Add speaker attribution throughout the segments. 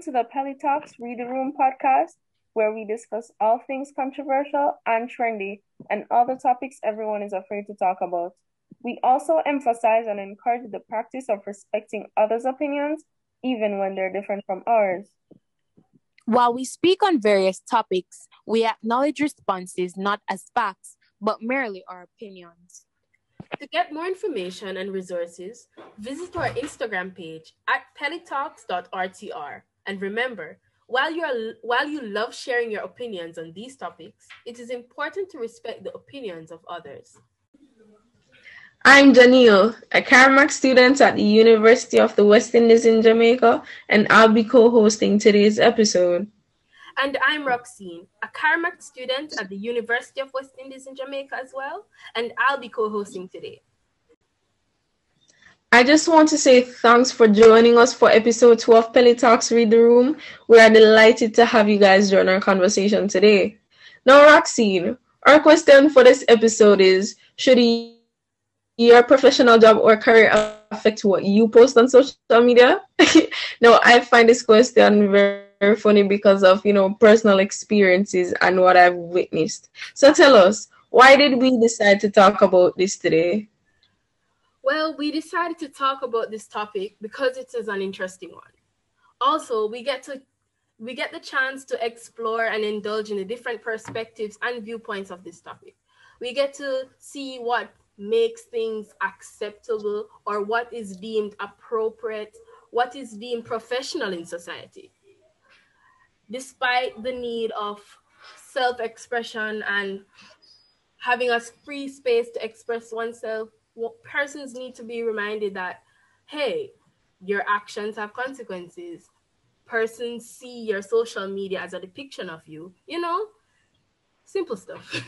Speaker 1: to the Pelitalks Read the Room podcast, where we discuss all things controversial and trendy and all the topics everyone is afraid to talk about. We also emphasize and encourage the practice of respecting others' opinions, even when they're different from ours.
Speaker 2: While we speak on various topics, we acknowledge responses not as facts, but merely our opinions.
Speaker 3: To get more information and resources, visit our Instagram page at pelitalks.rtr. And remember, while you love sharing your opinions on these topics, it is important to respect the opinions of others.
Speaker 4: I'm Daniel, a Carmack student at the University of the West Indies in Jamaica, and I'll be co-hosting today's episode.
Speaker 3: And I'm Roxine, a Carmack student at the University of West Indies in Jamaica as well, and I'll be co-hosting today.
Speaker 4: I just want to say thanks for joining us for episode 2 of Pelitalks Read the Room. We are delighted to have you guys join our conversation today. Now, Roxine, our question for this episode is, should your professional job or career affect what you post on social media? Now, I find this question very funny because of, personal experiences and what I've witnessed. So tell us, why did we decide to talk about this today?
Speaker 3: Well, we decided to talk about this topic because it is an interesting one. Also, we get the chance to explore and indulge in the different perspectives and viewpoints of this topic. We get to see what makes things acceptable or what is deemed appropriate, what is deemed professional in society. Despite the need of self-expression and having a free space to express oneself, persons need to be reminded that, hey, your actions have consequences. Persons see your social media as a depiction of you, simple stuff.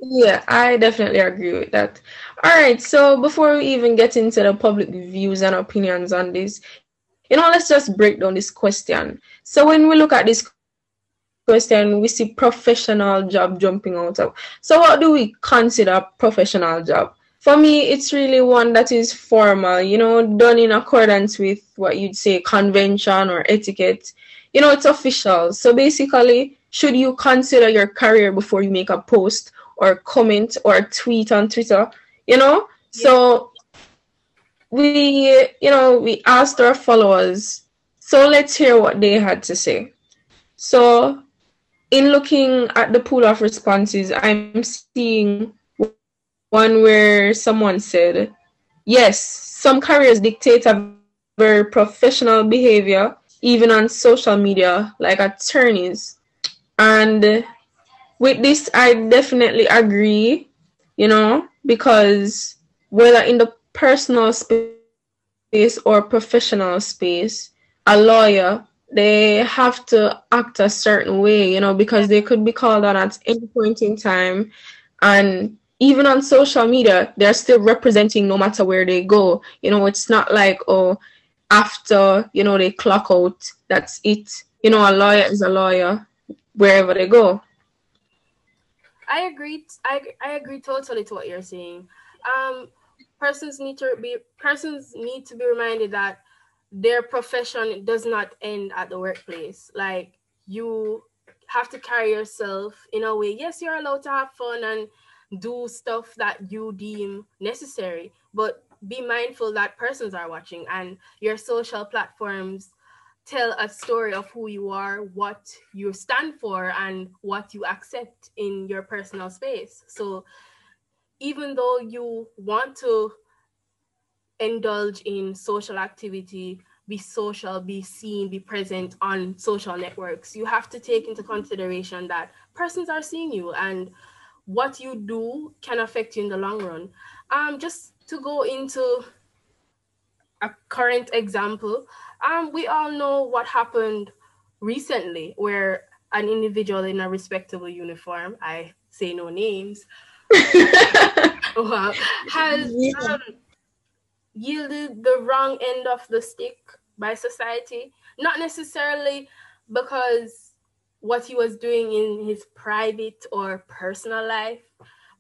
Speaker 4: Yeah, I definitely agree with that. All right, so before we even get into the public views and opinions on this, let's just break down this question. So when we look at this question, we see professional job jumping out of. So what do we consider professional job? For me, it's really one that is formal, done in accordance with what you'd say convention or etiquette. It's official. So basically, should you consider your career before you make a post or comment or tweet on Twitter?
Speaker 3: Yeah.
Speaker 4: So we asked our followers. So let's hear what they had to say. So in looking at the pool of responses, I'm seeing one where someone said, yes, some careers dictate a very professional behavior, even on social media, like attorneys. And with this, I definitely agree, because whether in the personal space or professional space, a lawyer, they have to act a certain way, because they could be called on at any point in time. And even on social media, they're still representing no matter where they go. It's not like, after, they clock out, that's it. A lawyer is a lawyer wherever they go.
Speaker 3: I agree. I agree totally to what you're saying. Persons need to be reminded that their profession does not end at the workplace. Like, you have to carry yourself in a way. Yes, you're allowed to have fun and do stuff that you deem necessary, but be mindful that persons are watching, and your social platforms tell a story of who you are, what you stand for, and what you accept in your personal space. So even though you want to indulge in social activity, be social, be seen, be present on social networks, you have to take into consideration that persons are seeing you, and what you do can affect you in the long run. Just to go into a current example, we all know what happened recently, where an individual in a respectable uniform, I say no names, has yielded the wrong end of the stick by society, not necessarily because what he was doing in his private or personal life,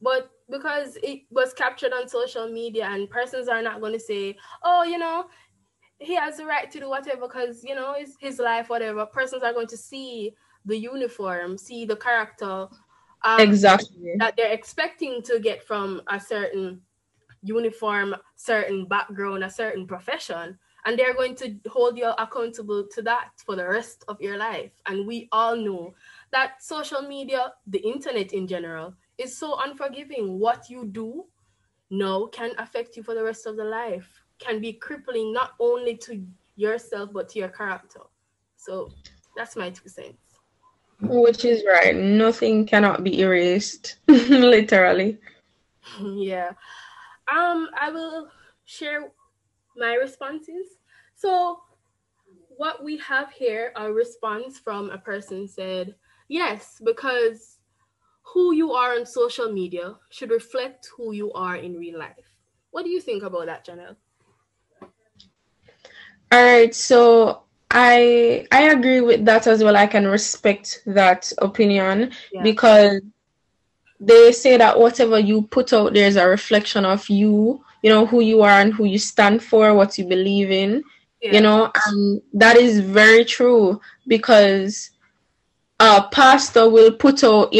Speaker 3: but because it was captured on social media, and persons are not going to say, oh, he has the right to do whatever, because you know it's his life, whatever. Persons are going to see the uniform, see the character, um
Speaker 4: Exactly.
Speaker 3: that they're expecting to get from a certain uniform, certain background, a certain profession, and they're going to hold you accountable to that for the rest of your life. And we all know that social media, the internet in general, is so unforgiving. What you do now can affect you for the rest of the life, can be crippling not only to yourself but to your character. So that's my 2 cents.
Speaker 4: Which is right. Nothing cannot be erased, literally.
Speaker 3: Yeah. I will share my responses. So what we have here, a response from a person said, yes, because who you are on social media should reflect who you are in real life. What do you think about that, Janelle?
Speaker 4: All right, so I agree with that as well. I can respect that opinion
Speaker 3: Yeah.
Speaker 4: because they say that whatever you put out there is a reflection of you, who you are and who you stand for, what you believe in,
Speaker 3: Yeah.
Speaker 4: and that is very true because a pastor will put out,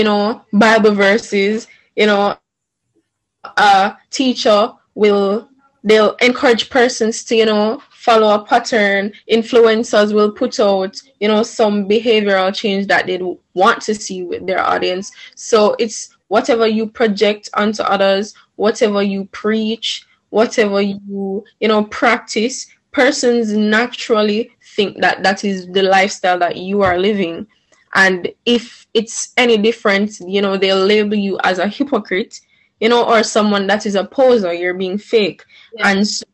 Speaker 4: Bible verses, a teacher they'll encourage persons to, follow a pattern. Influencers will put out, some behavioral change that they want to see with their audience. So it's whatever you project onto others, whatever you preach, whatever you practice, persons naturally think that that is the lifestyle that you are living. And if it's any different, they'll label you as a hypocrite, or someone that is a poser, you're being fake.
Speaker 3: Yeah.
Speaker 4: And so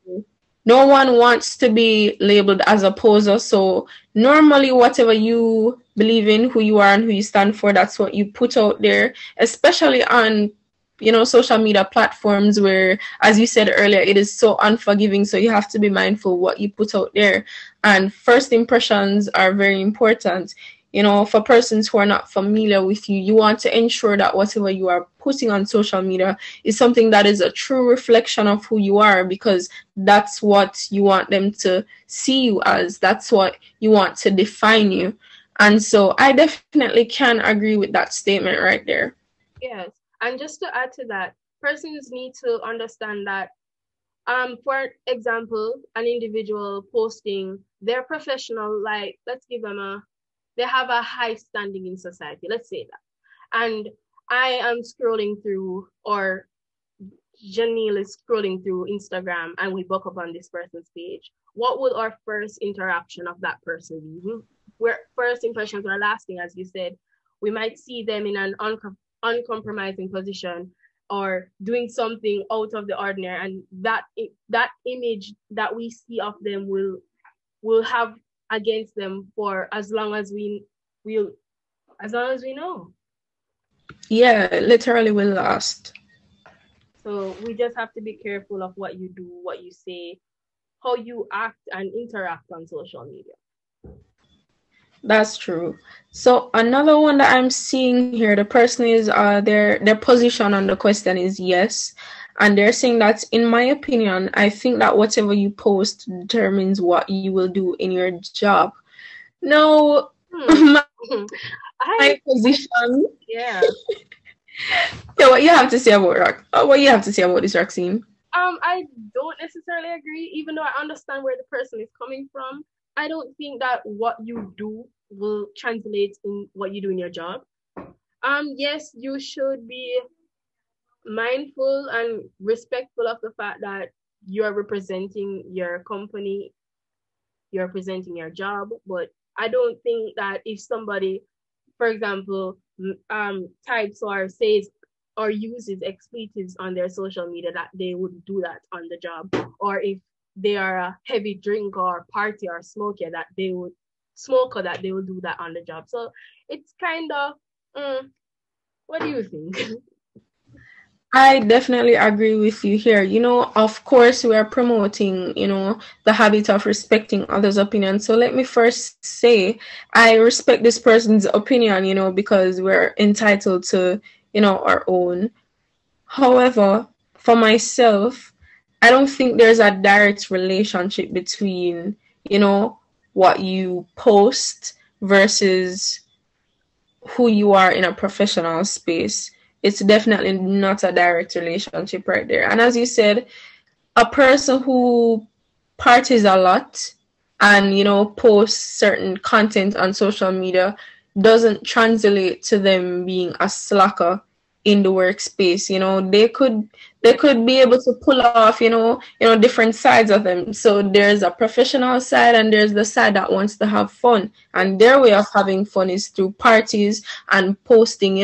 Speaker 4: no one wants to be labeled as a poser. So normally, whatever you believe in, who you are and who you stand for, that's what you put out there, especially on social media platforms where, as you said earlier, it is so unforgiving. So you have to be mindful what you put out there. And first impressions are very important. For persons who are not familiar with you, you want to ensure that whatever you are putting on social media is something that is a true reflection of who you are, because that's what you want them to see you as. That's what you want to define you. And so I definitely can agree with that statement right there.
Speaker 3: Yes. And just to add to that, persons need to understand that, for example, an individual posting their professional, like let's give them they have a high standing in society, let's say that. And I am scrolling through, or Janelle is scrolling through Instagram, and we book up on this person's page. What would our first interaction of that person be? Where first impressions are lasting, as you said. We might see them in an uncompromising position or doing something out of the ordinary, and that image that we see of them will have against them for as long as will as long as we know.
Speaker 4: Yeah, literally will last.
Speaker 3: So we just have to be careful of what you do, what you say, how you act and interact on social media.
Speaker 4: That's true. So another one that I'm seeing here, the person is their position on the question is yes. And they're saying that, in my opinion, I think that whatever you post determines what you will do in your job. No,
Speaker 3: Hmm.
Speaker 4: my position.
Speaker 3: Yeah.
Speaker 4: Yeah, what you have to say about what you have to say about this, Roxine?
Speaker 3: I don't necessarily agree, even though I understand where the person is coming from. I don't think that what you do will translate in what you do in your job. Yes, you should be mindful and respectful of the fact that you're representing your company, you're representing your job, but I don't think that if somebody, for example, types or says or uses expletives on their social media, that they would do that on the job, or if they are a heavy drinker or party or smoker, that they will do that on the job. So it's kind of, what do you think?
Speaker 4: I definitely agree with you here. Of course, we are promoting, the habit of respecting others' opinions. So let me first say, I respect this person's opinion, because we're entitled to, our own. However, for myself, I don't think there's a direct relationship between, what you post versus who you are in a professional space. It's definitely not a direct relationship right there. And as you said, a person who parties a lot and posts certain content on social media doesn't translate to them being a slacker in the workspace. They could be able to pull off different sides of them. So there's a professional side and there's the side that wants to have fun, and their way of having fun is through parties and posting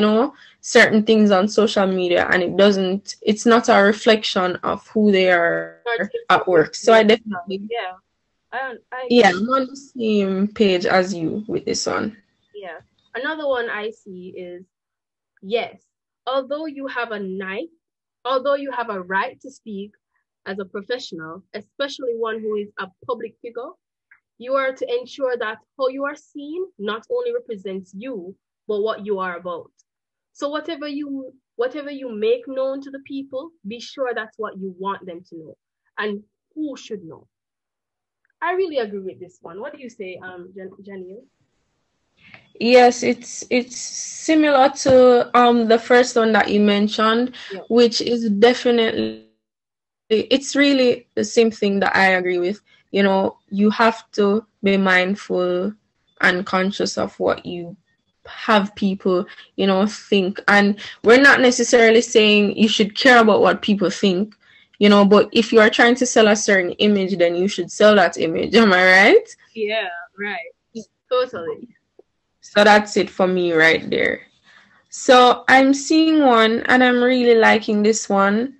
Speaker 4: certain things on social media, and it's not a reflection of who they are at work. So I definitely,
Speaker 3: Yeah,
Speaker 4: yeah, I'm on the same page as you with this one.
Speaker 3: yeah. Another one I see is, yes, although you have although you have a right to speak as a professional, especially one who is a public figure, you are to ensure that how you are seen not only represents you, but what you are about. So whatever you make known to the people, be sure that's what you want them to know and who should know. I really agree with this one. What do you say, Jenny?
Speaker 4: Yes, it's similar to the first one that you mentioned,
Speaker 3: Yeah.
Speaker 4: which is definitely, it's really the same thing that I agree with. You have to be mindful and conscious of what you have people think. And we're not necessarily saying you should care about what people think, but if you are trying to sell a certain image, then you should sell that image. Am I right?
Speaker 3: Yeah, right. Totally.
Speaker 4: So that's it for me right there. So I'm seeing one and I'm really liking this one.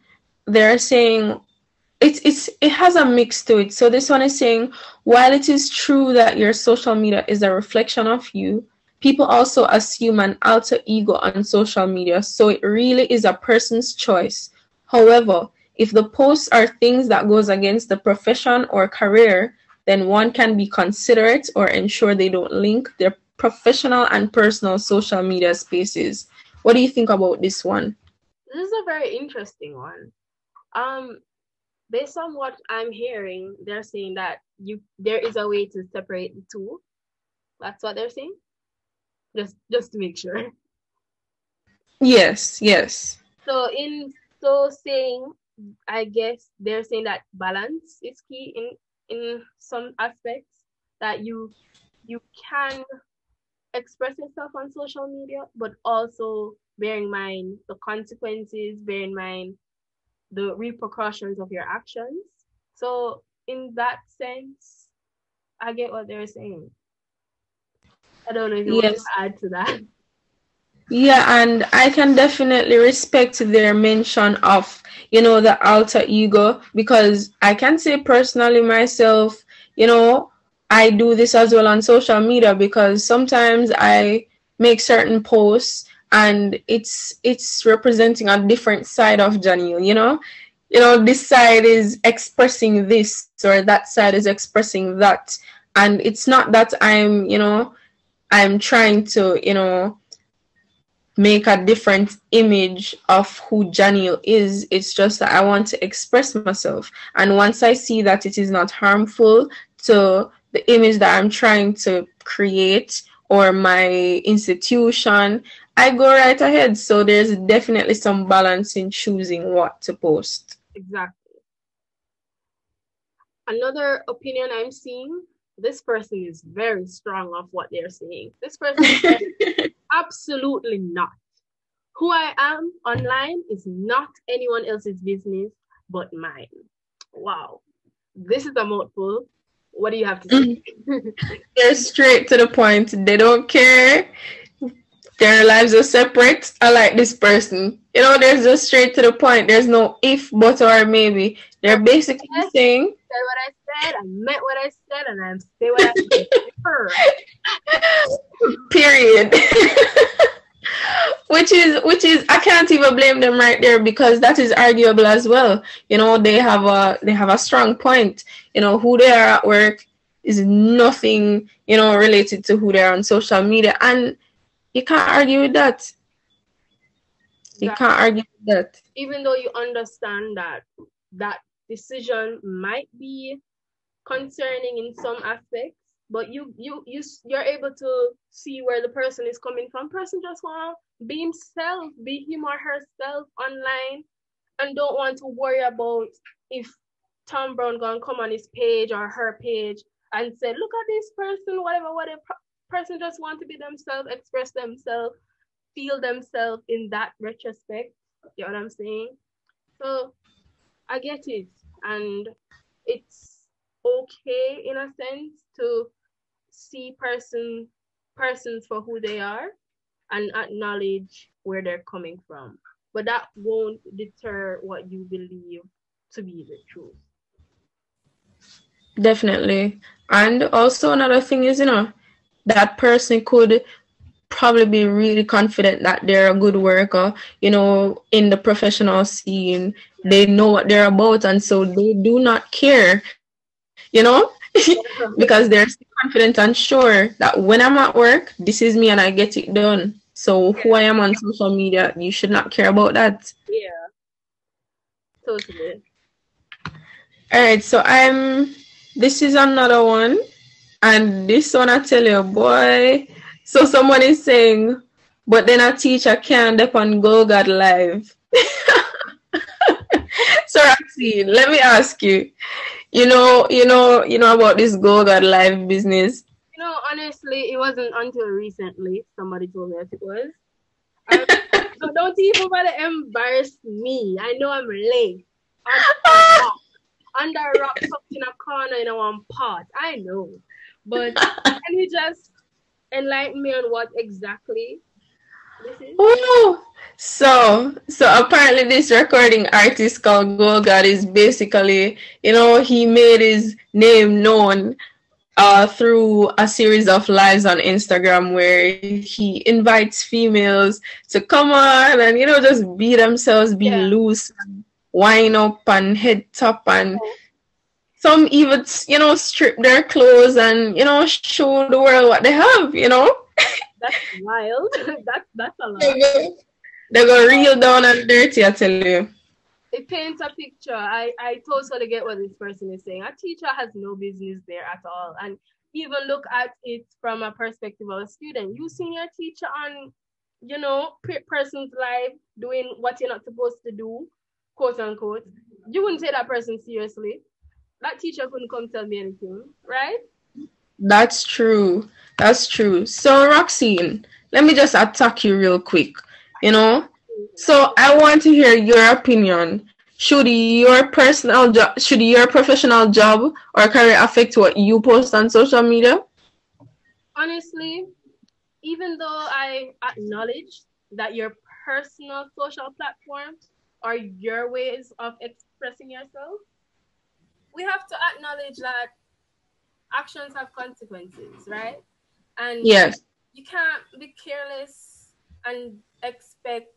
Speaker 4: They're saying it has a mix to it. So this one is saying, while it is true that your social media is a reflection of you, people also assume an alter ego on social media. So it really is a person's choice. However, if the posts are things that goes against the profession or career, then one can be considerate or ensure they don't link their professional and personal social media spaces. What do you think about this one?
Speaker 3: This is a very interesting one. Um, Based on what I'm hearing, they're saying that there is a way to separate the two. That's what they're saying. Just to make sure.
Speaker 4: Yes, yes.
Speaker 3: So saying, I guess they're saying that balance is key in some aspects, that you can express yourself on social media, but also bear in mind the consequences, bear in mind the repercussions of your actions. So in that sense, I get what they're saying. I don't know if you want
Speaker 4: Yes.
Speaker 3: to add to that.
Speaker 4: Yeah, and I can definitely respect their mention of, the alter ego, because I can say personally myself, I do this as well on social media, because sometimes I make certain posts and it's representing a different side of Janelle, this side is expressing this or that side is expressing that. And it's not that I'm trying to, make a different image of who Janelle is. It's just that I want to express myself. And once I see that it is not harmful to the image that I'm trying to create or my institution, I go right ahead. So there's definitely some balance in choosing what to post.
Speaker 3: Exactly. Another opinion I'm seeing, this person is very strong of what they're saying. This person says, absolutely not. Who I am online is not anyone else's business but mine. Wow. This is a mouthful. What do you have to say?
Speaker 4: They're straight to the point. They don't care. Their lives are separate. I like this person. There's just straight to the point. There's no if, but, or maybe. They're basically saying,
Speaker 3: said what I said, I meant what I said, and I say what I said.
Speaker 4: Period. which is I can't even blame them right there, because that is arguable as well. They have a strong point. Who they are at work is nothing related to who they are on social media, and you can't argue with that. You can't argue with that.
Speaker 3: Even though you understand that that decision might be concerning in some aspects, but you're able to see where the person is coming from. Person just want to be himself, be him or herself online, and don't want to worry about if Tom Brown gonna come on his page or her page and say, look at this person, whatever. Person just want to be themselves, express themselves, feel themselves in that retrospect. You know what I'm saying? So I get it, and it's okay in a sense to see persons for who they are and acknowledge where they're coming from. But that won't deter what you believe to be the truth.
Speaker 4: Definitely. And also another thing is, that person could probably be really confident that they're a good worker, in the professional scene.
Speaker 3: Yeah.
Speaker 4: They know what they're about, and so they do not care, because they're still confident and sure that when I'm at work, this is me and I get it done. So who I am on social media, you should not care about that.
Speaker 3: Yeah, totally.
Speaker 4: All right, so this is another one, and this one I tell you, boy. So someone is saying, but then a teacher can't dep on Go God Live. So Roxy, let me ask you. You know about this Go God Live business.
Speaker 3: Honestly, it wasn't until recently somebody told me that it was. So don't even bother embarrass me. I know I'm late. Under a rock, tucked in a corner in a one pot. I know. But can you just enlighten me on what exactly this is?
Speaker 4: Oh, so apparently this recording artist called Go God is basically, he made his name known through a series of lives on Instagram where he invites females to come on and just be themselves, be loose, wind up and head top, and some even strip their clothes and show the world what they have.
Speaker 3: That's wild. That's a lot.
Speaker 4: They go real down and dirty, I tell you.
Speaker 3: It paints a picture. I totally get what this person is saying. A teacher has no business there at all. And even look at it from a perspective of a student. You seen your teacher on, person's life doing what you're not supposed to do, quote unquote. You wouldn't take that person seriously. That teacher couldn't come tell me anything, right?
Speaker 4: That's true. That's true. So Roxine, let me just attack you real quick. So I want to hear your opinion. Should your professional job or career affect what you post on social media?
Speaker 3: Honestly, even though I acknowledge that your personal social platform or your ways of expressing yourself, we have to acknowledge that actions have consequences, right? And
Speaker 4: yes,
Speaker 3: you can't be careless and expect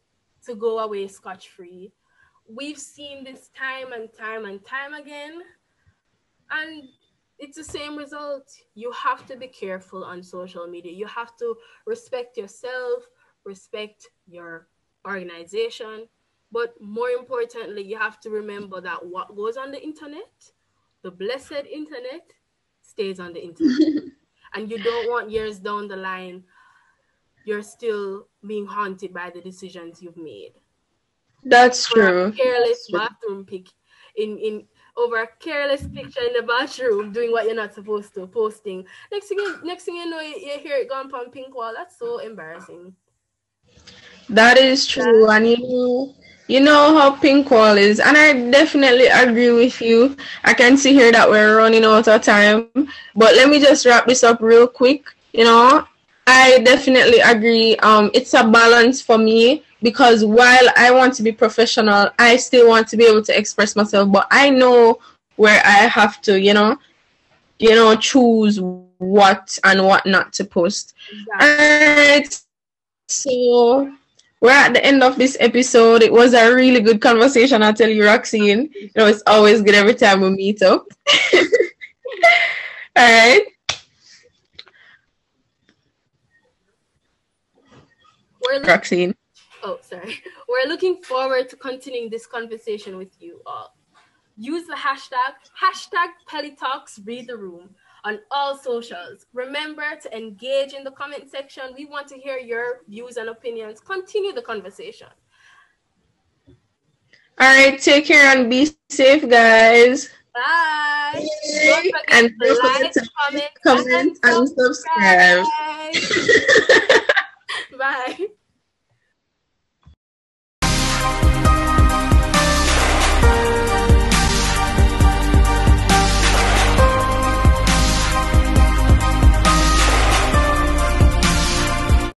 Speaker 3: to go away scotch-free. We've seen this time and time and time again, and it's the same result. You have to be careful on social media. You have to respect yourself, respect your organization, but more importantly, you have to remember that what goes on the internet, the blessed internet, stays on the internet. And you don't want years down the line, you're still being haunted by the decisions you've made.
Speaker 4: that's
Speaker 3: Over
Speaker 4: true.
Speaker 3: a careless bathroom pic in over a careless picture in the bathroom doing what you're not supposed to, posting. Next thing you know, you hear it gone from pink wall. That's so embarrassing.
Speaker 4: That is true, and you know how pink wall is, and I definitely agree with you. I can see here that we're running out of time, but let me just wrap this up real quick. I definitely agree. It's a balance for me because while I want to be professional, I still want to be able to express myself, but I know where I have to, choose what and what not to post.
Speaker 3: Exactly.
Speaker 4: So we're at the end of this episode. It was a really good conversation, I tell you, Roxine. It's always good every time we meet up. All right. Roxine.
Speaker 3: Oh, sorry. We're looking forward to continuing this conversation with you all. use the hashtag Pelitalks read the room on all socials. Remember to engage in the comment section. We want to hear your views and opinions. Continue the conversation.
Speaker 4: All right, take care and be safe, guys.
Speaker 3: Bye.
Speaker 4: And don't
Speaker 3: Like,
Speaker 4: forget to
Speaker 3: comment,
Speaker 4: and subscribe.
Speaker 3: Bye.